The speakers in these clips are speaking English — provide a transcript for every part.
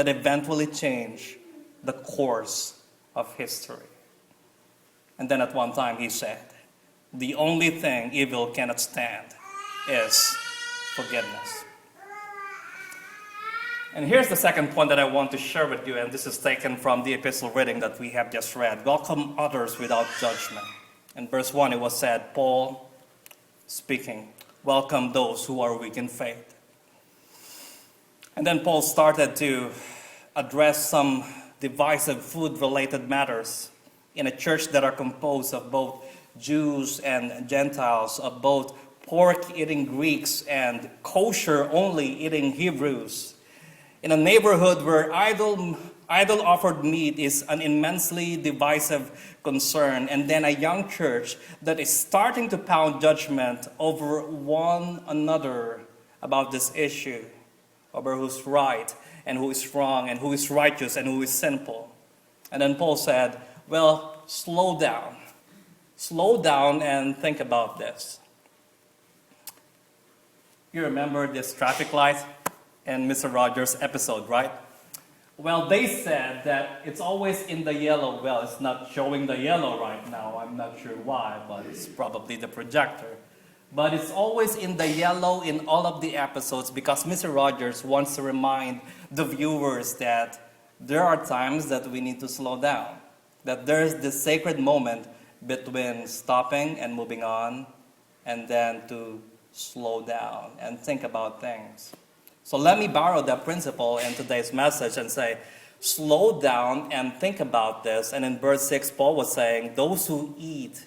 that eventually changed the course of history. And then at one time he said, the only thing evil cannot stand is forgiveness. And here's the second point that I want to share with you, and this is taken from the epistle reading that we have just read. Welcome others without judgment. In verse 1 it was said, Paul speaking, welcome those who are weak in faith. And then Paul started to address some divisive food-related matters in a church that are composed of both Jews and Gentiles, of both pork-eating Greeks and kosher-only eating Hebrews. In a neighborhood where idol-offered meat is an immensely divisive concern, and then a young church that is starting to pound judgment over one another about this issue, over who's right and who is wrong and who is righteous and who is sinful. And then Paul said, well, slow down. Slow down and think about this. You remember this traffic light in Mr. Rogers' episode, right? Well, they said that it's always in the yellow. Well, it's not showing the yellow right now. I'm not sure why, but it's probably the projector. But it's always in the yellow in all of the episodes because Mr. Rogers wants to remind the viewers that there are times that we need to slow down, that there's this sacred moment between stopping and moving on, and then to slow down and think about things. So let me borrow that principle in today's message and say, slow down and think about this. And in verse 6, Paul was saying, those who eat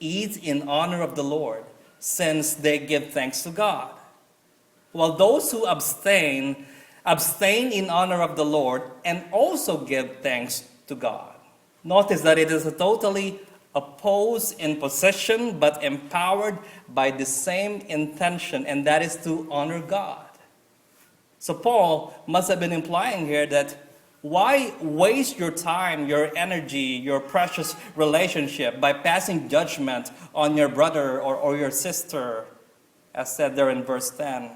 in honor of the Lord, since they give thanks to God. While those who abstain in honor of the Lord and also give thanks to God. Notice that it is a totally opposed in position but empowered by the same intention, and that is to honor God. So Paul must have been implying here that why waste your time, your energy, your precious relationship by passing judgment on your brother or your sister, as said there in verse 10.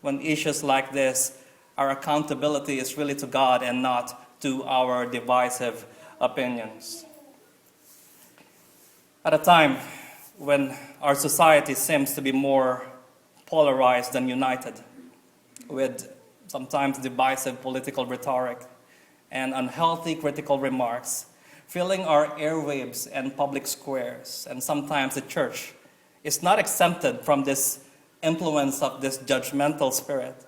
When issues like this, our accountability is really to God and not to our divisive opinions. At a time when our society seems to be more polarized than united, with sometimes divisive political rhetoric and unhealthy critical remarks filling our airwaves and public squares, and sometimes the church is not exempted from this influence of this judgmental spirit.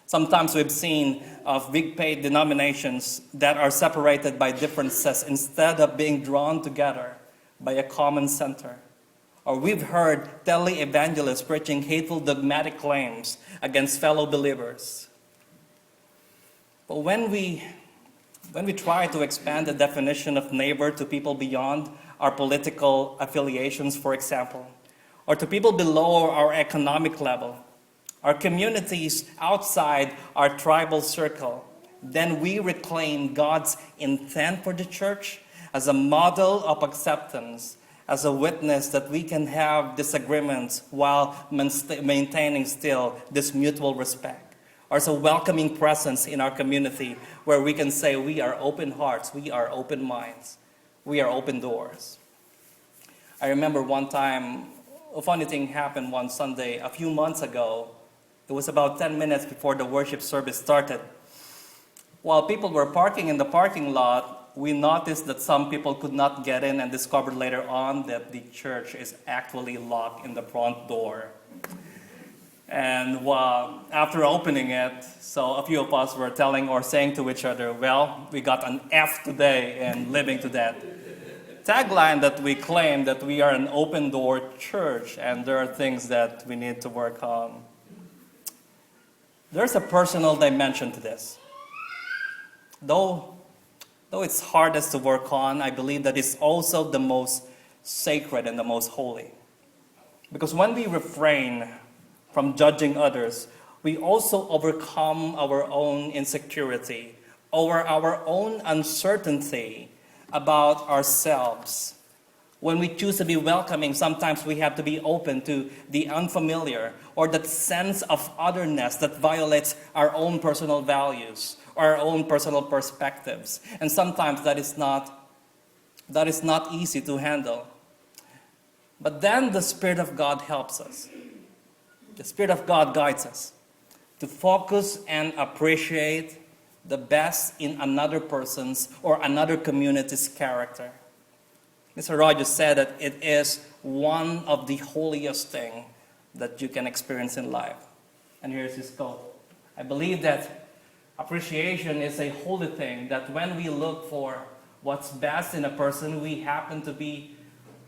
Sometimes we've seen of big paid denominations that are separated by differences instead of being drawn together by a common center. Or we've heard tele-evangelists preaching hateful dogmatic claims against fellow believers. But when we try to expand the definition of neighbor to people beyond our political affiliations, for example, or to people below our economic level, our communities outside our tribal circle, then we reclaim God's intent for the church as a model of acceptance, as a witness that we can have disagreements while maintaining still this mutual respect, or as a welcoming presence in our community where we can say we are open hearts, we are open minds, we are open doors. I remember one time, a funny thing happened one Sunday a few months ago. It was about 10 minutes before the worship service started. While people were parking in the parking lot, we noticed that some people could not get in and discovered later on that the church is actually locked in the front door. And after opening it, so a few of us were telling or saying to each other, well, we got an F today and living to that tagline that we claim that we are an open door church and there are things that we need to work on. There's a personal dimension to this. Though it's hardest to work on, I believe that it's also the most sacred and the most holy. Because when we refrain from judging others, we also overcome our own insecurity or our own uncertainty about ourselves When we choose to be welcoming, sometimes we have to be open to the unfamiliar or that sense of otherness that violates our own personal values or our own personal perspectives. And sometimes that is not easy to handle. But then the Spirit of God helps us. The Spirit of God guides us to focus and appreciate the best in another person's or another community's character. Mr. Rogers said that it is one of the holiest things that you can experience in life. And here's his quote. I believe that appreciation is a holy thing, that when we look for what's best in a person we happen to be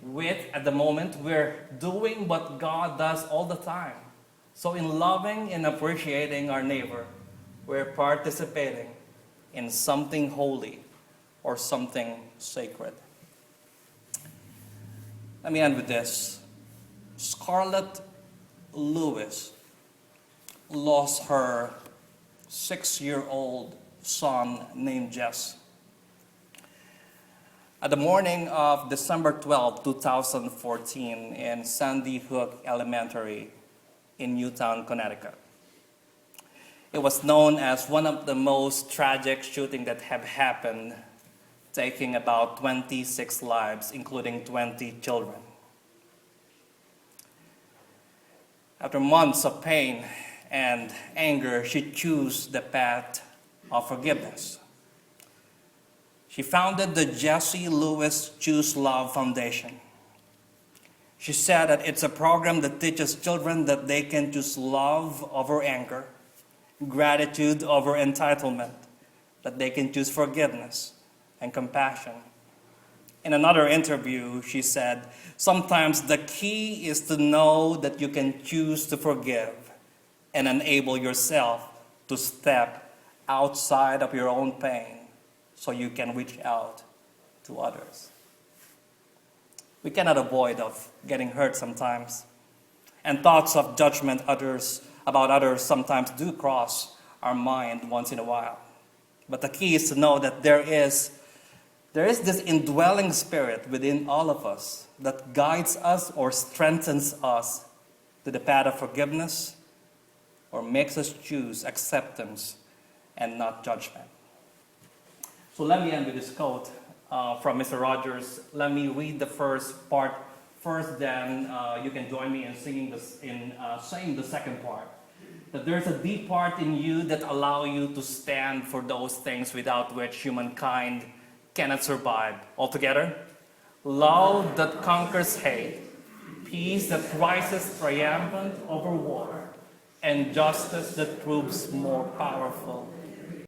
with at the moment, we're doing what God does all the time. So in loving and appreciating our neighbor, we're participating in something holy or something sacred. Let me end with this. Scarlett Lewis lost her 6-year-old son named Jess. At the morning of December 12, 2014, in Sandy Hook Elementary in Newtown, Connecticut. It was known as one of the most tragic shootings that have happened, taking about 26 lives, including 20 children. After months of pain and anger, she chose the path of forgiveness. She founded the Jessie Lewis Choose Love Foundation. She said that it's a program that teaches children that they can choose love over anger, gratitude over entitlement, that they can choose forgiveness and compassion. In another interview, she said, sometimes the key is to know that you can choose to forgive and enable yourself to step outside of your own pain so you can reach out to others. We cannot avoid of getting hurt sometimes, and thoughts of judgment about others sometimes do cross our mind once in a while. But the key is to know that there is this indwelling spirit within all of us that guides us or strengthens us to the path of forgiveness or makes us choose acceptance and not judgment. So let me end with this quote from Mr. Rogers. Let me read the first part first, then you can join me in saying the second part. That there's a deep part in you that allow you to stand for those things without which humankind cannot survive. Altogether, love that conquers hate, peace that rises triumphant over war, and justice that proves more powerful